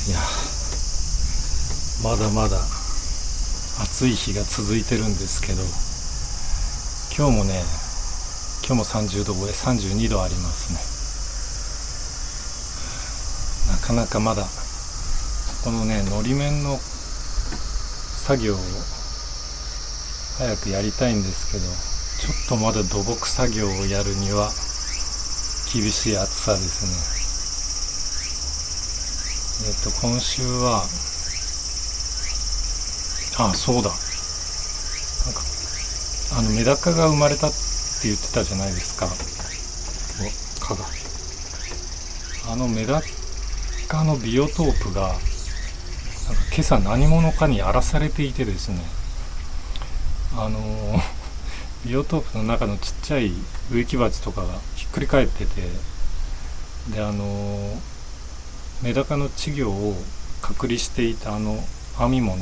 いや、まだまだ暑い日が続いてるんですけど、今日も30度超え、32度ありますね。なかなかまだこののり面の作業を早くやりたいんですけど、ちょっとまだ土木作業をやるには厳しい暑さですね。今週はそうだ、メダカが生まれたって言ってたじゃないですか。蚊がメダカのビオトープが今朝何者かに荒らされていてですね、ビオトープの中のちっちゃい植木鉢とかがひっくり返ってて、でメダカの稚魚を隔離していた網も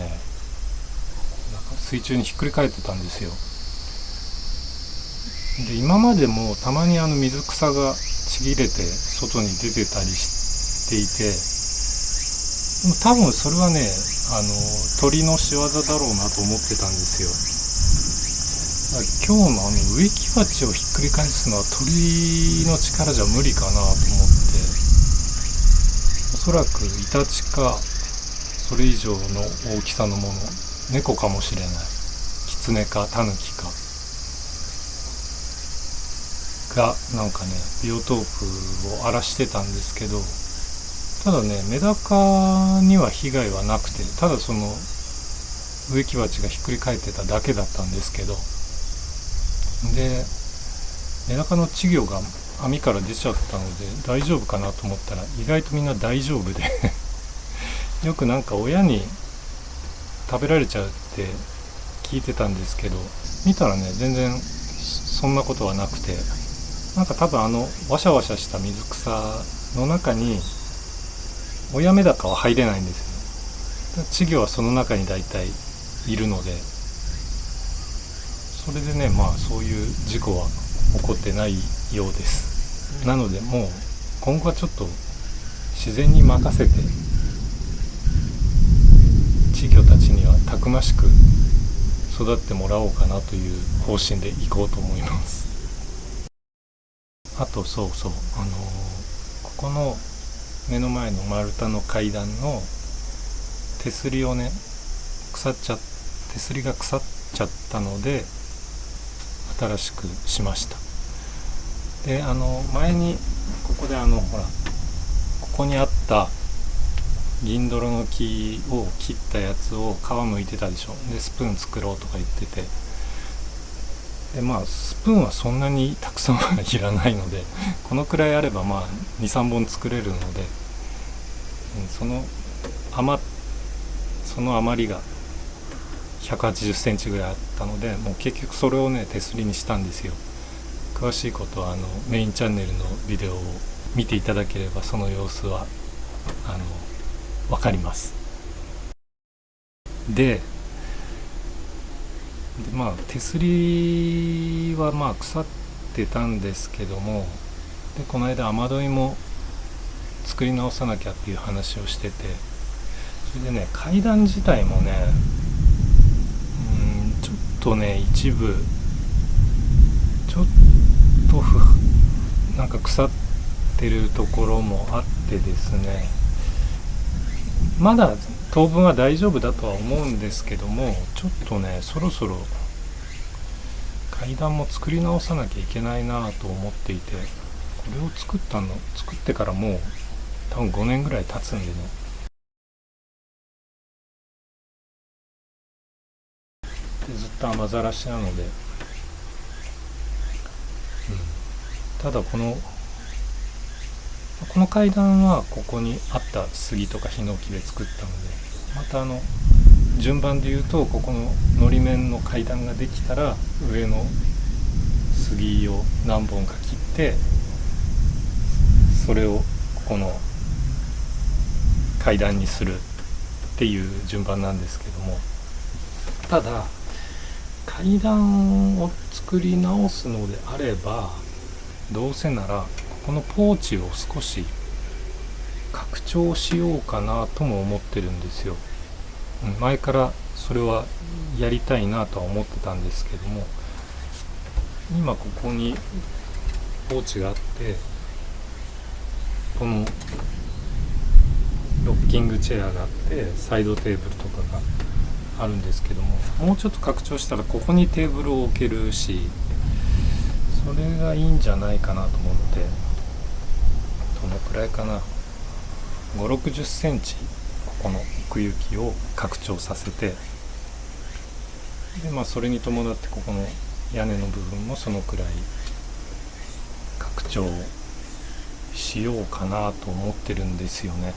水中にひっくり返ってたんですよ。で、今までもたまに水草がちぎれて外に出てたりしていて、でも多分それは鳥の仕業だろうなと思ってたんですよ。今日の植木鉢をひっくり返すのは鳥の力じゃ無理かなと思って、おそらくイタチかそれ以上の大きさのもの、猫かもしれない、キツネかタヌキかがビオトープを荒らしてたんですけど、ただメダカには被害はなくて、ただその植木鉢がひっくり返ってただけだったんですけど、でメダカの稚魚が網から出ちゃったので大丈夫かなと思ったら、意外とみんな大丈夫でよく親に食べられちゃうって聞いてたんですけど、見たら全然そんなことはなくて、多分ワシャワシャした水草の中に親メダカは入れないんですよ。稚魚はその中に大体いるので、それでそういう事故は起こってないようです。なのでもう今後はちょっと自然に任せて、稚魚たちにはたくましく育ってもらおうかなという方針でいこうと思います。あとここの目の前の丸太の階段の手すりを手すりが腐っちゃったので新しくしました。で前にここでここにあった銀泥の木を切ったやつを皮むいてたでしょ。でスプーン作ろうとか言ってて、でスプーンはそんなにたくさんはいらないので、このくらいあれば2、3本作れるので、その余りが180センチぐらいあったので、もう結局それを手すりにしたんですよ。詳しいことはメインチャンネルのビデオを見ていただければその様子は分かります。で手すりは腐ってたんですけども、でこの間雨どいも作り直さなきゃっていう話をしてて、それで階段自体もちょっと一部ちょっと腐ってるところもあってですね、まだ当分は大丈夫だとは思うんですけども、ちょっとそろそろ階段も作り直さなきゃいけないなと思っていて、これを作ってからもう多分5年ぐらい経つんでずっと雨ざらしなので、ただこの階段はここにあった杉とかヒノキで作ったので、また順番で言うと、ここののり面の階段ができたら上の杉を何本か切って、それをここの階段にするっていう順番なんですけども、ただ階段を作り直すのであれば、どうせならこのポーチを少し拡張しようかなとも思ってるんですよ。前からそれはやりたいなとは思ってたんですけども、今ここにポーチがあって、このロッキングチェアがあってサイドテーブルとかがあるんですけども、もうちょっと拡張したらここにテーブルを置けるし、それがいいんじゃないかなと思って、どのくらいかな、5、60センチここの奥行きを拡張させて、でそれに伴ってここの屋根の部分もそのくらい拡張しようかなと思ってるんですよね。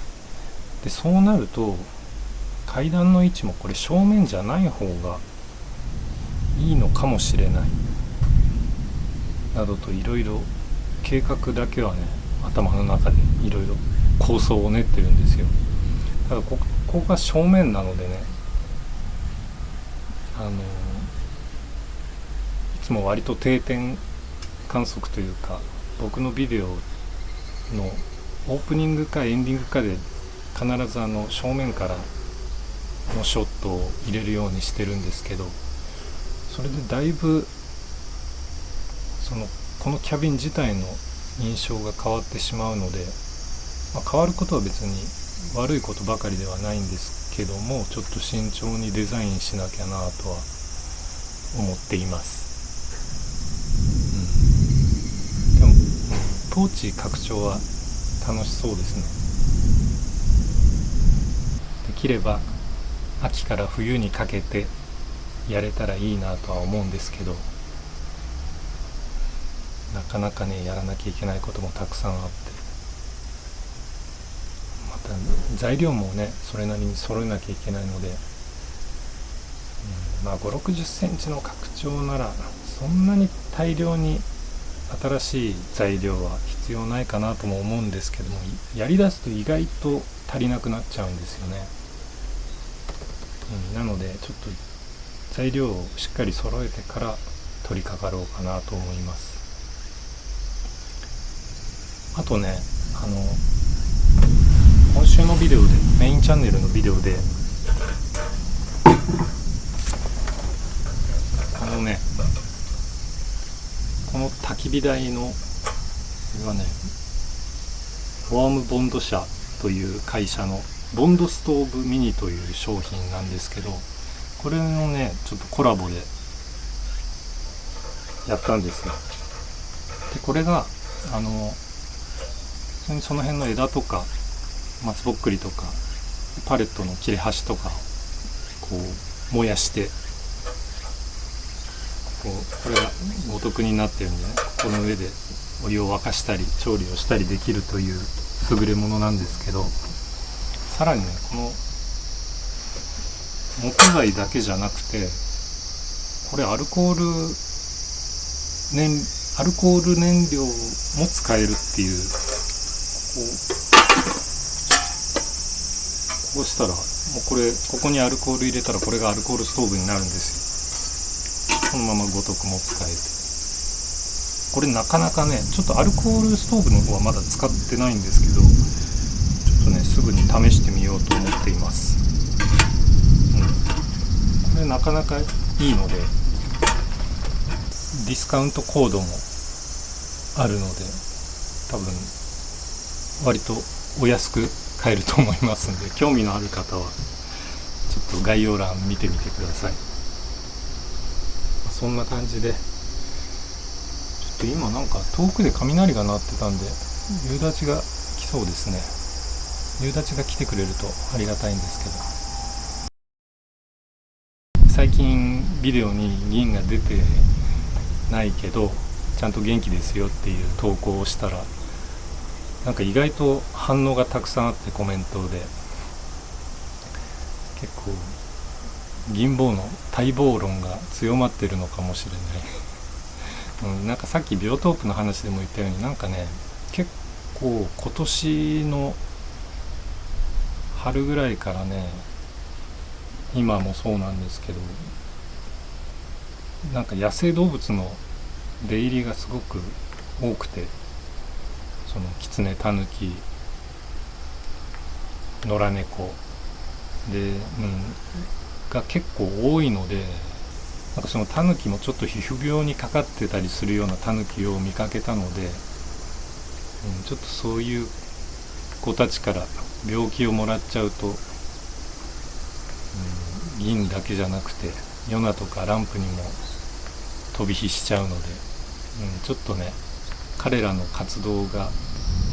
でそうなると階段の位置もこれ正面じゃない方がいいのかもしれないなどと、いろいろ計画だけはね頭の中でいろいろ構想を練ってるんですよ。ただここが正面なのでね、いつも割と定点観測というか、僕のビデオのオープニングかエンディングかで必ず正面からのショットを入れるようにしてるんですけど、それでだいぶこのキャビン自体の印象が変わってしまうので、変わることは別に悪いことばかりではないんですけども、ちょっと慎重にデザインしなきゃなとは思っています。でも、ポーチ拡張は楽しそうですね。できれば秋から冬にかけてやれたらいいなとは思うんですけど、なかなかねやらなきゃいけないこともたくさんあって、また材料もねそれなりに揃えなきゃいけないので、5、60センチの拡張ならそんなに大量に新しい材料は必要ないかなとも思うんですけども、やりだすと意外と足りなくなっちゃうんですよね。なのでちょっと材料をしっかり揃えてから取り掛かろうかなと思います。あとね、今週のビデオで、メインチャンネルのビデオでこの焚き火台の、これはねフォームボンド社という会社のボンドストーブミニという商品なんですけど、これのねちょっとコラボでやったんですよ。でこれがその辺の枝とか松ぼっくりとかパレットの切れ端とかをこう燃やして、これが五徳になってるんでね、この上でお湯を沸かしたり調理をしたりできるという優れものなんですけど、さらにねこの木材だけじゃなくて、これアルコール燃料も使えるっていう、こうしたらもうここにアルコール入れたらこれがアルコールストーブになるんですよ。そのまま五徳も使えて、これなかなかねちょっとアルコールストーブの方はまだ使ってないんですけど、ちょっとねすぐに試してみようと思っています。これなかなかいいので、ディスカウントコードもあるので多分割とお安く買えると思いますので、興味のある方はちょっと概要欄見てみてください。そんな感じで、ちょっと今なんか遠くで雷が鳴ってたんで夕立が来そうですね。夕立が来てくれるとありがたいんですけど、最近ビデオに銀が出てないけどちゃんと元気ですよっていう投稿をしたら、なんか意外と反応がたくさんあって、コメントで結構銀棒の待望論が強まってるのかもしれないなんかさっきビオトープの話でも言ったように、なんかね結構今年の春ぐらいからね、今もそうなんですけど、なんか野生動物の出入りがすごく多くて、そのキツネ、タヌキ、野良猫で、が結構多いので、なんかそのタヌキもちょっと皮膚病にかかってたりするようなタヌキを見かけたので、ちょっとそういう子たちから病気をもらっちゃうと、銀だけじゃなくてヨナとかランプにも飛び火しちゃうので、ちょっとね、彼らの活動が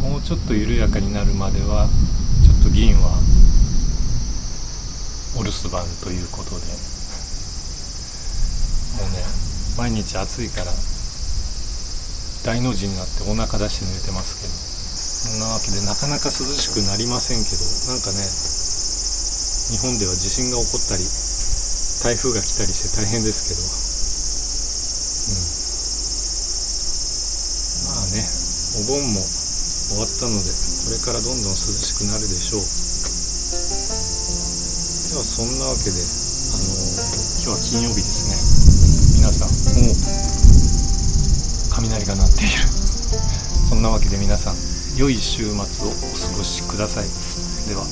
もうちょっと緩やかになるまではちょっと銀はお留守番ということで、もうね、毎日暑いから大の字になってお腹出して寝てますけど、そんなわけでなかなか涼しくなりませんけど、なんかね、日本では地震が起こったり台風が来たりして大変ですけど、まあね、お盆も終わったのでこれからどんどん涼しくなるでしょう。ではそんなわけで、今日は金曜日ですね。皆さんもう雷が鳴っているそんなわけで皆さん良い週末をお過ごしください。では。